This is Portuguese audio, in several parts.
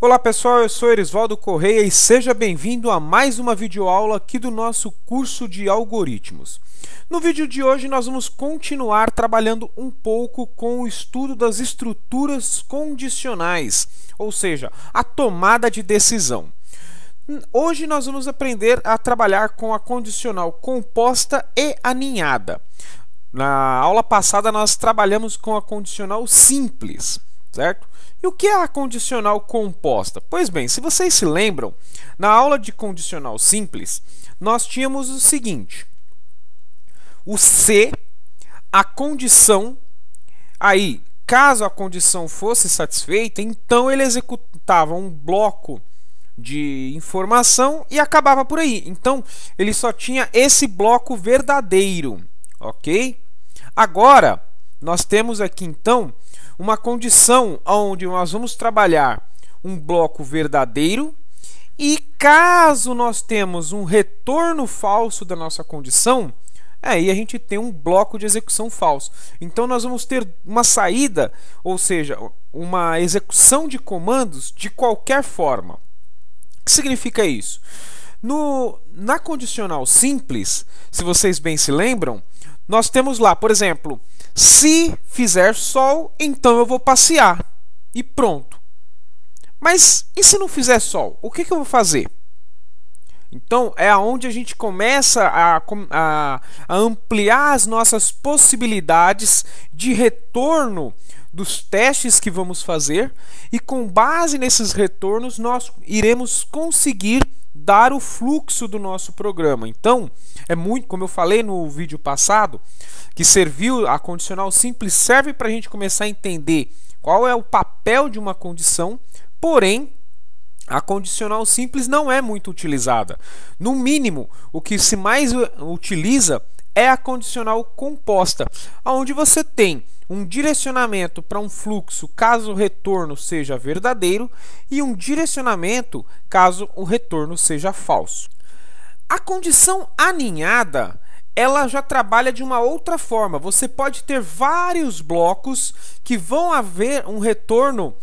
Olá pessoal, eu sou Erisvaldo Correia e seja bem-vindo a mais uma videoaula aqui do nosso curso de algoritmos. No vídeo de hoje nós vamos continuar trabalhando um pouco com o estudo das estruturas condicionais, ou seja, a tomada de decisão. Hoje nós vamos aprender a trabalhar com a condicional composta e aninhada. Na aula passada nós trabalhamos com a condicional simples, certo? E o que é a condicional composta? Pois bem, se vocês se lembram, na aula de condicional simples, nós tínhamos o seguinte: o se, a condição, aí, caso a condição fosse satisfeita, então ele executava um bloco de informação e acabava por aí. Então, ele só tinha esse bloco verdadeiro, ok? Agora, nós temos aqui, então, uma condição onde nós vamos trabalhar um bloco verdadeiro e caso nós temos um retorno falso da nossa condição, aí a gente tem um bloco de execução falso. Então nós vamos ter uma saída, ou seja, uma execução de comandos de qualquer forma. O que significa isso? Na condicional simples, se vocês bem se lembram, nós temos lá, por exemplo, se fizer sol, então eu vou passear. E pronto. Mas e se não fizer sol? O que eu vou fazer? Então, é onde a gente começa a ampliar as nossas possibilidades de retorno dos testes que vamos fazer. E com base nesses retornos, nós iremos conseguir dar o fluxo do nosso programa. Então, é muito, como eu falei no vídeo passado, que serviu, a condicional simples serve para a gente começar a entender qual é o papel de uma condição, porém, a condicional simples não é muito utilizada. No mínimo, o que se mais utiliza é a condicional composta, onde você tem um direcionamento para um fluxo caso o retorno seja verdadeiro e um direcionamento caso o retorno seja falso. A condição aninhada, ela já trabalha de uma outra forma. Você pode ter vários blocos que vão haver um retorno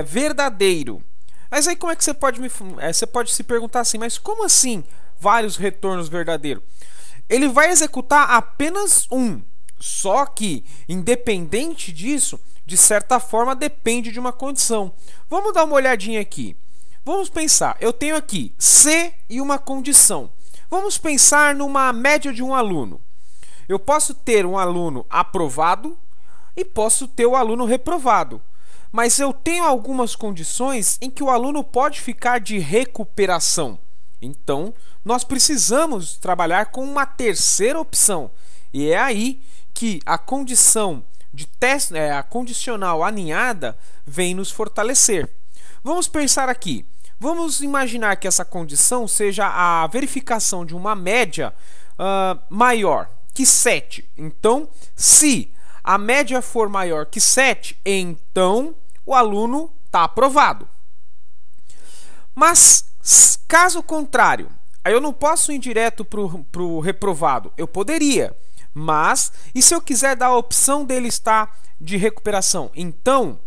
verdadeiro. Mas aí como é que você pode se perguntar assim, mas como assim vários retornos verdadeiros? Ele vai executar apenas um. Só que, independente disso, de certa forma depende de uma condição. Vamos dar uma olhadinha aqui. Vamos pensar, eu tenho aqui C e uma condição. Vamos pensar numa média de um aluno. Eu posso ter um aluno aprovado e posso ter o aluno reprovado. Mas eu tenho algumas condições em que o aluno pode ficar de recuperação. Então, nós precisamos trabalhar com uma terceira opção. E é aí que a condição de teste, a condicional aninhada vem nos fortalecer. Vamos pensar aqui. Vamos imaginar que essa condição seja a verificação de uma média maior que 7. Então, se a média for maior que 7, então o aluno está aprovado. Mas, caso contrário, aí eu não posso ir direto para o reprovado. Eu poderia. Mas, e se eu quiser dar a opção dele estar de recuperação? Então,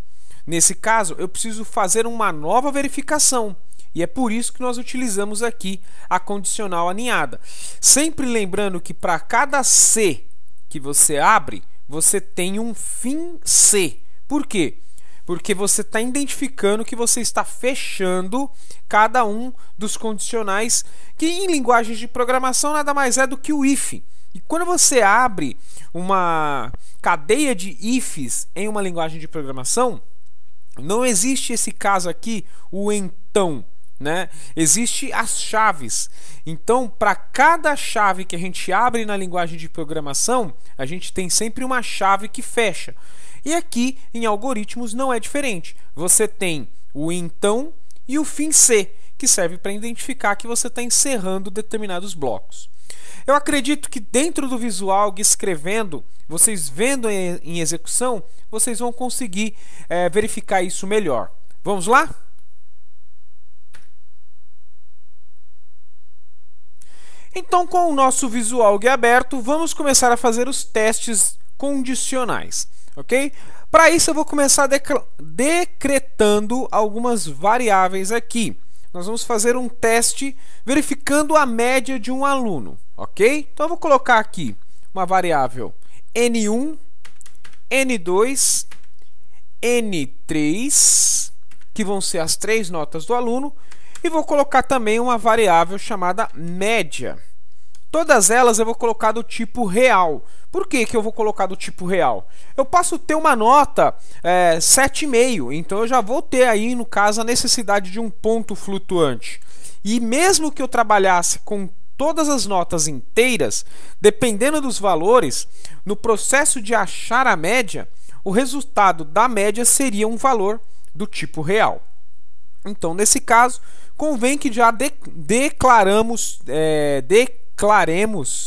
nesse caso, eu preciso fazer uma nova verificação. E é por isso que nós utilizamos aqui a condicional aninhada. Sempre lembrando que para cada C que você abre, você tem um fim C. Por quê? Porque você está identificando que você está fechando cada um dos condicionais, que em linguagens de programação nada mais é do que o if. E quando você abre uma cadeia de ifs em uma linguagem de programação, não existe esse caso aqui, o então, né? Existe as chaves. Então, para cada chave que a gente abre na linguagem de programação, a gente tem sempre uma chave que fecha. E aqui, em algoritmos, não é diferente. Você tem o então e o fim C, que serve para identificar que você está encerrando determinados blocos. Eu acredito que dentro do visual, escrevendo, vocês vendo em execução, vocês vão conseguir verificar isso melhor. Vamos lá? Então, com o nosso visual aberto, vamos começar a fazer os testes condicionais. ok? Para isso eu vou começar decretando algumas variáveis aqui. Nós vamos fazer um teste verificando a média de um aluno, ok? Então eu vou colocar aqui uma variável N1, N2, N3, que vão ser as 3 notas do aluno, e vou colocar também uma variável chamada média. Todas elas eu vou colocar do tipo real. Por que eu vou colocar do tipo real? Eu posso ter uma nota 7,5, então eu já vou ter aí, no caso, a necessidade de um ponto flutuante. E mesmo que eu trabalhasse com todas as notas inteiras, dependendo dos valores, no processo de achar a média, o resultado da média seria um valor do tipo real. Então, nesse caso, convém que já declaremos,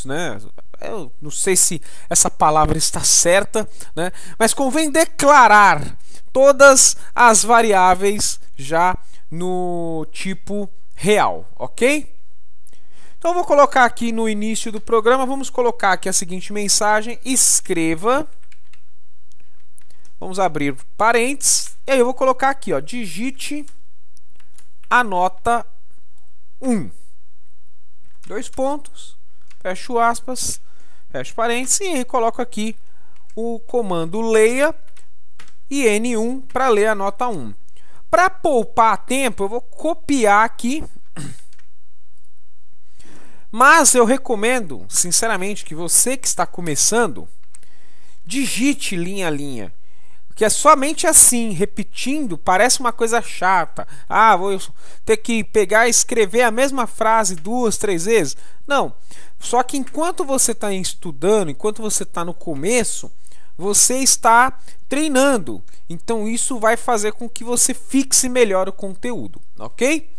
né? Eu não sei se essa palavra está certa, né? Mas convém declarar todas as variáveis já no tipo real, ok? Então, eu vou colocar aqui no início do programa, vamos colocar aqui a seguinte mensagem: escreva. Vamos abrir parênteses, e aí eu vou colocar aqui, ó, digite a nota 1. 2 pontos, fecho aspas, fecho parênteses, e aí coloco aqui o comando leia e N1 para ler a nota 1. Para poupar tempo, eu vou copiar aqui, mas eu recomendo, sinceramente, que você que está começando, digite linha a linha. Que é somente assim, repetindo, parece uma coisa chata. Ah, vou ter que pegar e escrever a mesma frase 2, 3 vezes. Não, só que enquanto você está estudando, enquanto você está no começo, você está treinando. Então isso vai fazer com que você fixe melhor o conteúdo, ok?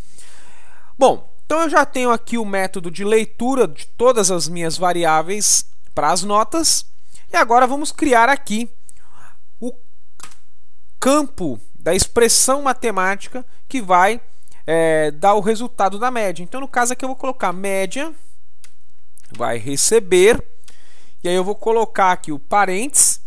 Bom, então eu já tenho aqui o método de leitura de todas as minhas variáveis para as notas. E agora vamos criar aqui o campo da expressão matemática que vai dar o resultado da média. Então, no caso aqui, eu vou colocar média, vai receber, e aí eu vou colocar aqui o parênteses,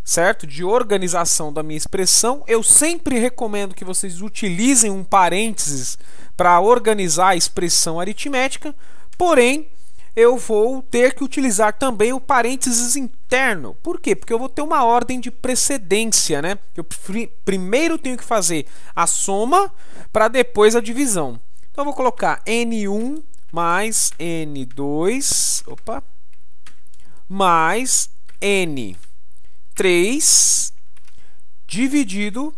certo? De organização da minha expressão. Eu sempre recomendo que vocês utilizem um parênteses para organizar a expressão aritmética, porém, eu vou ter que utilizar também o parênteses interno. Por quê? Porque eu vou ter uma ordem de precedência, né? Eu primeiro tenho que fazer a soma para depois a divisão. Então eu vou colocar N1 mais N2, mais N3 dividido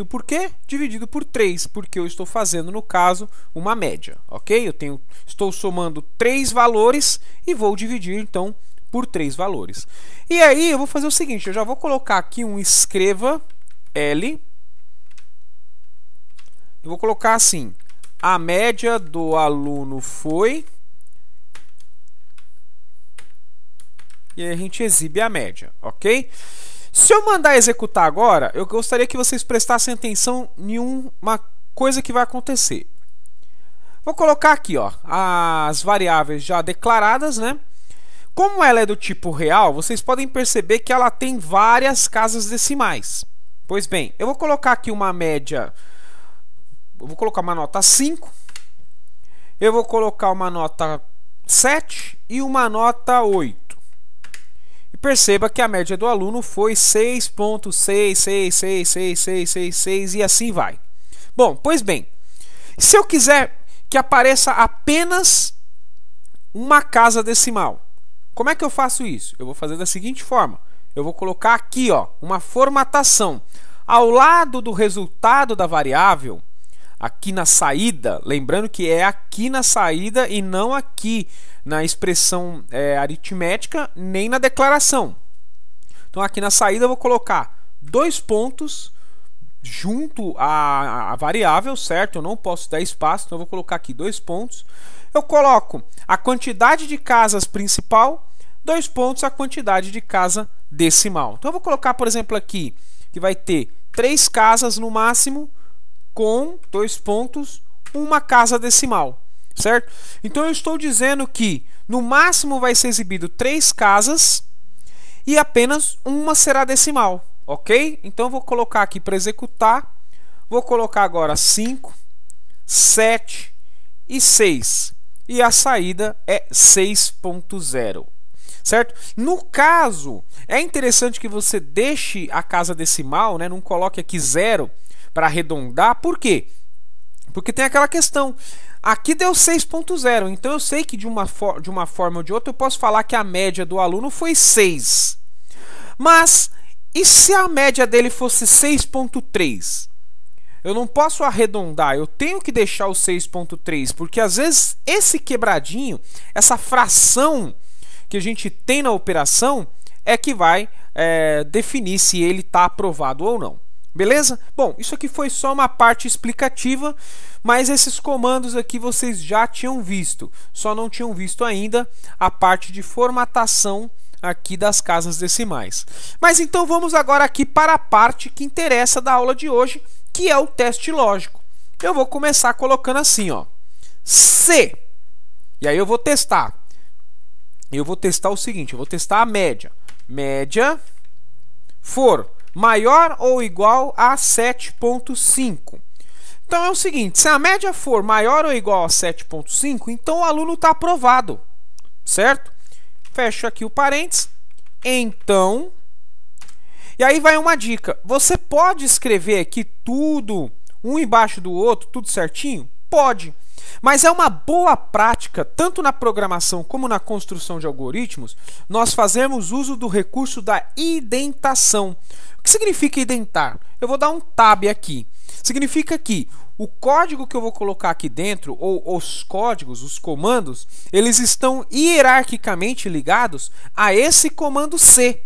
por quê? Dividido por 3, porque eu estou fazendo, no caso, uma média, ok? Estou somando 3 valores e vou dividir, então, por 3 valores. E aí, eu vou fazer o seguinte, eu já vou colocar aqui um escreva L. Eu vou colocar assim, a média do aluno foi... E aí a gente exibe a média, ok? Se eu mandar executar agora, eu gostaria que vocês prestassem atenção em uma coisa que vai acontecer. Vou colocar aqui, ó, as variáveis já declaradas, né? Como ela é do tipo real, vocês podem perceber que ela tem várias casas decimais. Pois bem, eu vou colocar aqui uma média, eu vou colocar uma nota 5, eu vou colocar uma nota 7 e uma nota 8. Perceba que a média do aluno foi 6.6666666 e assim vai. Bom, pois bem, se eu quiser que apareça apenas uma casa decimal, como é que eu faço isso? Eu vou fazer da seguinte forma. Eu vou colocar aqui, ó, uma formatação. Ao lado do resultado da variável, aqui na saída, lembrando que é aqui na saída e não aqui na expressão aritmética, nem na declaração. Então, aqui na saída eu vou colocar 2 pontos junto à variável, certo? Eu não posso dar espaço, então eu vou colocar aqui 2 pontos. Eu coloco a quantidade de casas principal, 2 pontos a quantidade de casa decimal. Então, eu vou colocar, por exemplo, aqui, que vai ter 3 casas no máximo, com 2 pontos, uma casa decimal. Certo? Então eu estou dizendo que no máximo vai ser exibido 3 casas e apenas uma será decimal, ok? Então eu vou colocar aqui para executar, vou colocar agora 5, 7 e 6, e a saída é 6.0. Certo? No caso, é interessante que você deixe a casa decimal, né? Não coloque aqui 0 para arredondar. Por quê? Porque tem aquela questão. Aqui deu 6.0, então eu sei que de uma forma ou de outra eu posso falar que a média do aluno foi 6. Mas, e se a média dele fosse 6.3? Eu não posso arredondar, eu tenho que deixar o 6.3, porque às vezes esse quebradinho, essa fração que a gente tem na operação é que vai definir se ele está aprovado ou não. Beleza? Bom, isso aqui foi só uma parte explicativa, mas esses comandos aqui vocês já tinham visto, só não tinham visto ainda a parte de formatação aqui das casas decimais. Mas então vamos agora aqui para a parte que interessa da aula de hoje, que é o teste lógico. Eu vou começar colocando assim, ó, C, e aí eu vou testar. Eu vou testar o seguinte, eu vou testar a média. Média for maior ou igual a 7.5. Então é o seguinte, se a média for maior ou igual a 7.5, então o aluno está aprovado, certo? Fecho aqui o parênteses. Então, e aí vai uma dica. Você pode escrever aqui tudo, um embaixo do outro, tudo certinho? Pode. Mas é uma boa prática, tanto na programação como na construção de algoritmos, nós fazemos uso do recurso da indentação. O que significa indentar? Eu vou dar um tab aqui. Significa que o código que eu vou colocar aqui dentro, ou os códigos, os comandos, eles estão hierarquicamente ligados a esse comando C.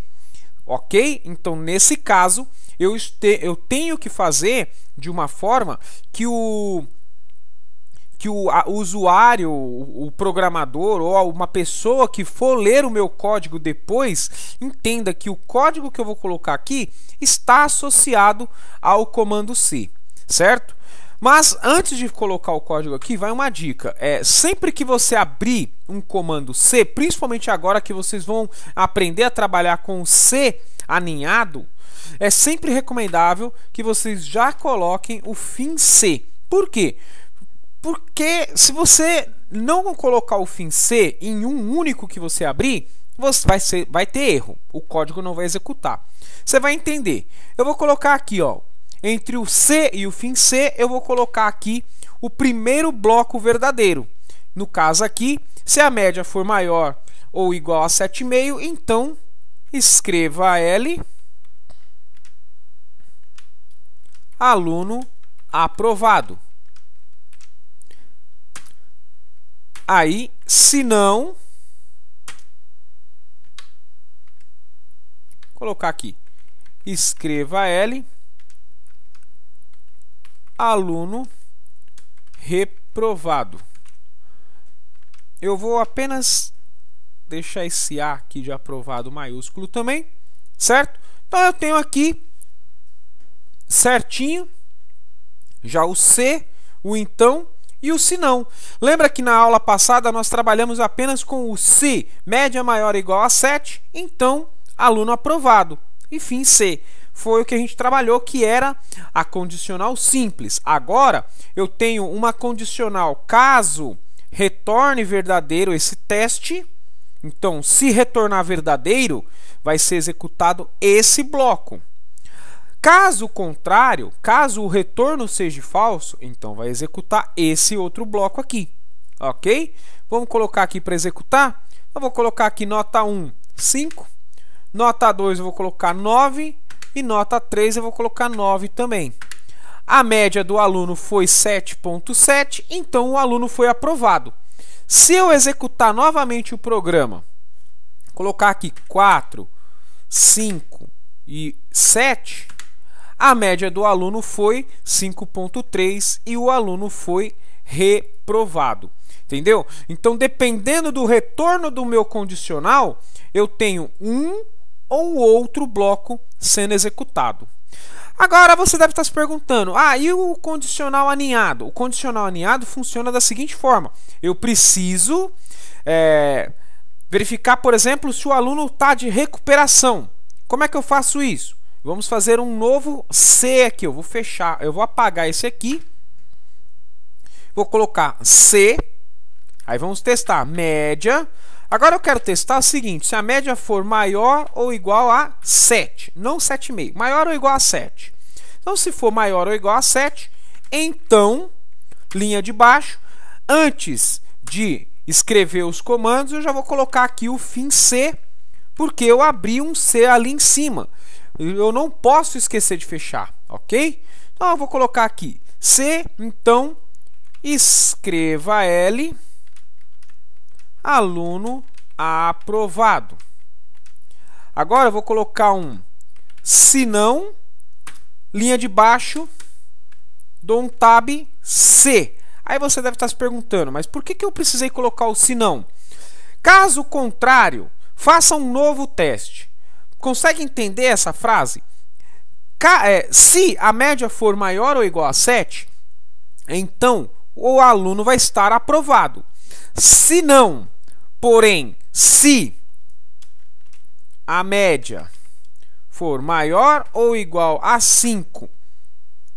Ok? Então, nesse caso, eu tenho que fazer de uma forma que o usuário, o programador ou uma pessoa que for ler o meu código depois entenda que o código que eu vou colocar aqui está associado ao comando C, certo? Mas antes de colocar o código aqui, vai uma dica. Sempre que você abrir um comando C, principalmente agora que vocês vão aprender a trabalhar com o C aninhado, é sempre recomendável que vocês já coloquem o fim C. Por quê? Porque se você não colocar o fim C em um único que você abrir, vai ter erro. O código não vai executar. Você vai entender. Eu vou colocar aqui, ó, entre o C e o fim C, eu vou colocar aqui o primeiro bloco verdadeiro. No caso aqui, se a média for maior ou igual a 7,5, então escreva L, aluno aprovado. Aí, se não, colocar aqui, escreva L, aluno reprovado. Eu vou apenas deixar esse A aqui de aprovado maiúsculo também, certo? Então eu tenho aqui certinho já o C, o então e o se não. Lembra que na aula passada nós trabalhamos apenas com o se, média maior ou igual a 7, então aluno aprovado. E fim C. Foi o que a gente trabalhou, que era a condicional simples. Agora eu tenho uma condicional caso retorne verdadeiro esse teste. Então, se retornar verdadeiro, vai ser executado esse bloco. Caso contrário, caso o retorno seja falso, então vai executar esse outro bloco aqui, ok? Vamos colocar aqui para executar. Eu vou colocar aqui nota 1, 5, nota 2 eu vou colocar 9 e nota 3 eu vou colocar 9 também. A média do aluno foi 7.7, então o aluno foi aprovado. Se eu executar novamente o programa, colocar aqui 4, 5 e 7, a média do aluno foi 5.3 e o aluno foi reprovado. Entendeu? Então, dependendo do retorno do meu condicional, eu tenho um ou outro bloco sendo executado. Agora você deve estar se perguntando, e o condicional aninhado? O condicional aninhado funciona da seguinte forma: eu preciso Verificar, por exemplo, se o aluno está de recuperação. Como é que eu faço isso? Vamos fazer um novo C aqui. Eu vou fechar, eu vou apagar esse aqui. Vou colocar C. Aí vamos testar média. Agora eu quero testar o seguinte, se a média for maior ou igual a 7, não 7,5, maior ou igual a 7. Então, se for maior ou igual a 7, então, linha de baixo, antes de escrever os comandos, eu já vou colocar aqui o fim C, porque eu abri um C ali em cima. Eu não posso esquecer de fechar, ok? Então, eu vou colocar aqui C, então, escreva L, aluno aprovado. Agora eu vou colocar um se não, linha de baixo, dou um tab C. Aí você deve estar se perguntando, mas por que eu precisei colocar o se não? Caso contrário, faça um novo teste. Consegue entender essa frase? Se a média for maior ou igual a 7, então o aluno vai estar aprovado. Se não, porém, se a média for maior ou igual a 5,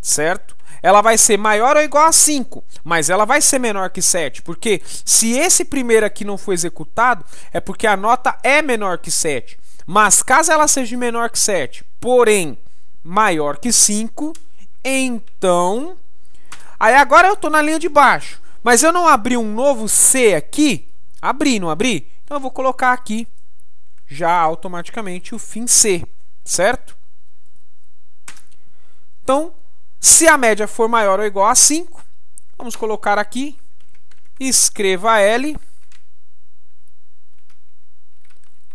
certo? Ela vai ser maior ou igual a 5, mas ela vai ser menor que 7, porque se esse primeiro aqui não for executado, é porque a nota é menor que 7. Mas caso ela seja menor que 7, porém maior que 5, então... Aí agora eu estou na linha de baixo, mas eu não abri um novo C aqui? Abri, não abri? Então eu vou colocar aqui já automaticamente o fim C, certo? Então, se a média for maior ou igual a 5, vamos colocar aqui, escreva L,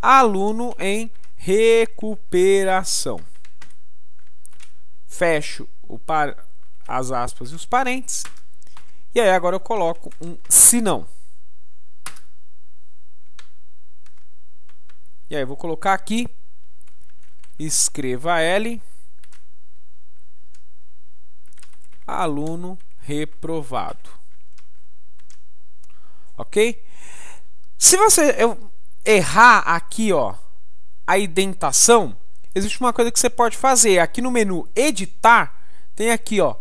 aluno em recuperação. Fecho as aspas e os parênteses. E aí agora eu coloco um se não. E aí eu vou colocar aqui, escreva L, aluno reprovado. Ok? Se você errar aqui, ó, a indentação, existe uma coisa que você pode fazer. Aqui no menu editar, tem aqui, ó,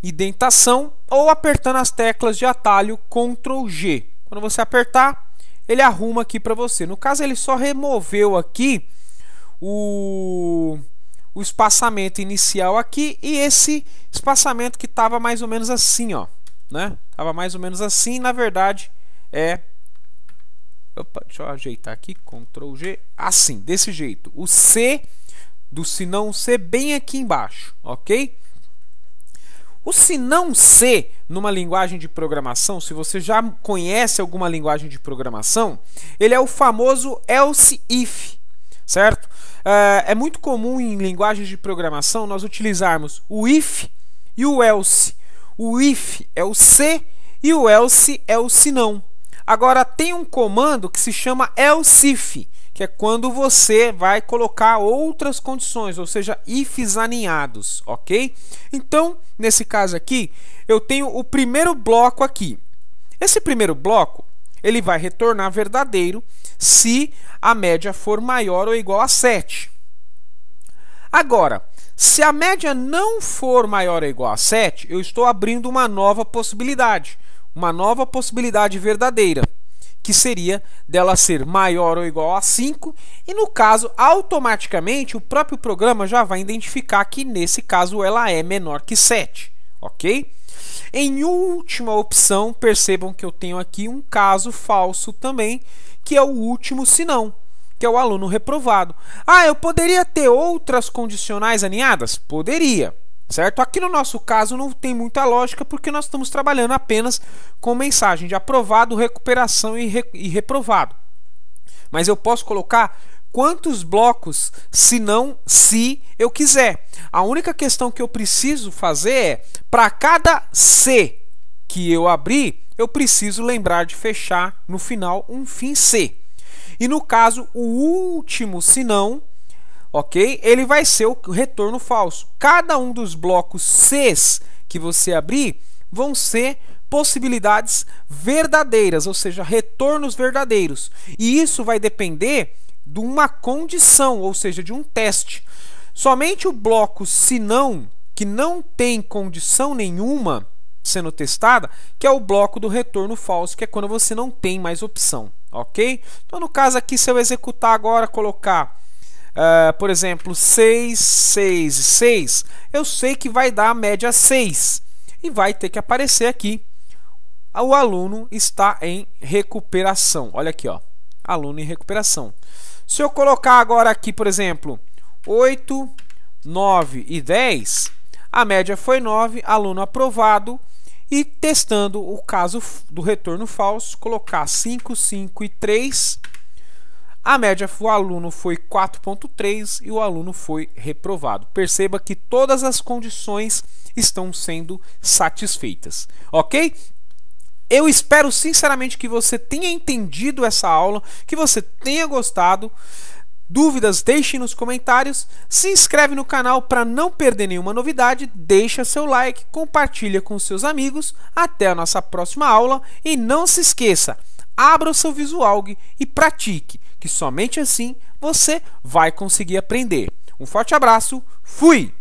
indentação, ou apertando as teclas de atalho Ctrl G. Quando você apertar, ele arruma aqui para você. No caso, ele só removeu aqui o espaçamento inicial aqui e esse espaçamento que estava mais ou menos assim, ó, né? Tava mais ou menos assim, na verdade é... Opa, deixa eu ajeitar aqui, Ctrl G, assim, desse jeito. O C do se não C bem aqui embaixo, ok? O se não C, numa linguagem de programação, se você já conhece alguma linguagem de programação, ele é o famoso else if, certo? É muito comum em linguagens de programação nós utilizarmos o if e o else. O if é o se e o else é o se não. Agora tem um comando que se chama else if, que é quando você vai colocar outras condições, ou seja, ifs aninhados, ok? Então, nesse caso aqui, eu tenho o primeiro bloco aqui. Esse primeiro bloco, ele vai retornar verdadeiro se a média for maior ou igual a 7. Agora, se a média não for maior ou igual a 7, eu estou abrindo uma nova possibilidade verdadeira, que seria dela ser maior ou igual a 5, e no caso, automaticamente, o próprio programa já vai identificar que nesse caso ela é menor que 7, ok? Em última opção, percebam que eu tenho aqui um caso falso também, que é o último senão, que é o aluno reprovado. Ah, eu poderia ter outras condicionais aninhadas? Poderia, certo? Aqui no nosso caso não tem muita lógica, porque nós estamos trabalhando apenas com mensagem de aprovado, recuperação e reprovado. Mas eu posso colocar quantos blocos, se não, se eu quiser. A única questão que eu preciso fazer é, para cada C que eu abrir, eu preciso lembrar de fechar no final um fim C. E no caso, o último senão, ok? Ele vai ser o retorno falso. Cada um dos blocos Cs que você abrir vão ser possibilidades verdadeiras, ou seja, retornos verdadeiros. E isso vai depender de uma condição, ou seja, de um teste. Somente o bloco que não tem condição nenhuma sendo testada, que é o bloco do retorno falso, que é quando você não tem mais opção, ok? Então, no caso aqui, se eu executar agora, colocar, por exemplo, 6, 6 e 6, eu sei que vai dar a média 6. E vai ter que aparecer aqui, o aluno está em recuperação. Olha aqui, ó, aluno em recuperação. Se eu colocar agora aqui, por exemplo, 8, 9 e 10, a média foi 9, aluno aprovado. E testando o caso do retorno falso, colocar 5, 5 e 3, a média do aluno foi 4,3 e o aluno foi reprovado. Perceba que todas as condições estão sendo satisfeitas, ok? Eu espero sinceramente que você tenha entendido essa aula, que você tenha gostado. Dúvidas, deixe nos comentários, se inscreve no canal para não perder nenhuma novidade, deixa seu like, compartilha com seus amigos, até a nossa próxima aula e não se esqueça, abra o seu Visualg e pratique, que somente assim você vai conseguir aprender. Um forte abraço, fui!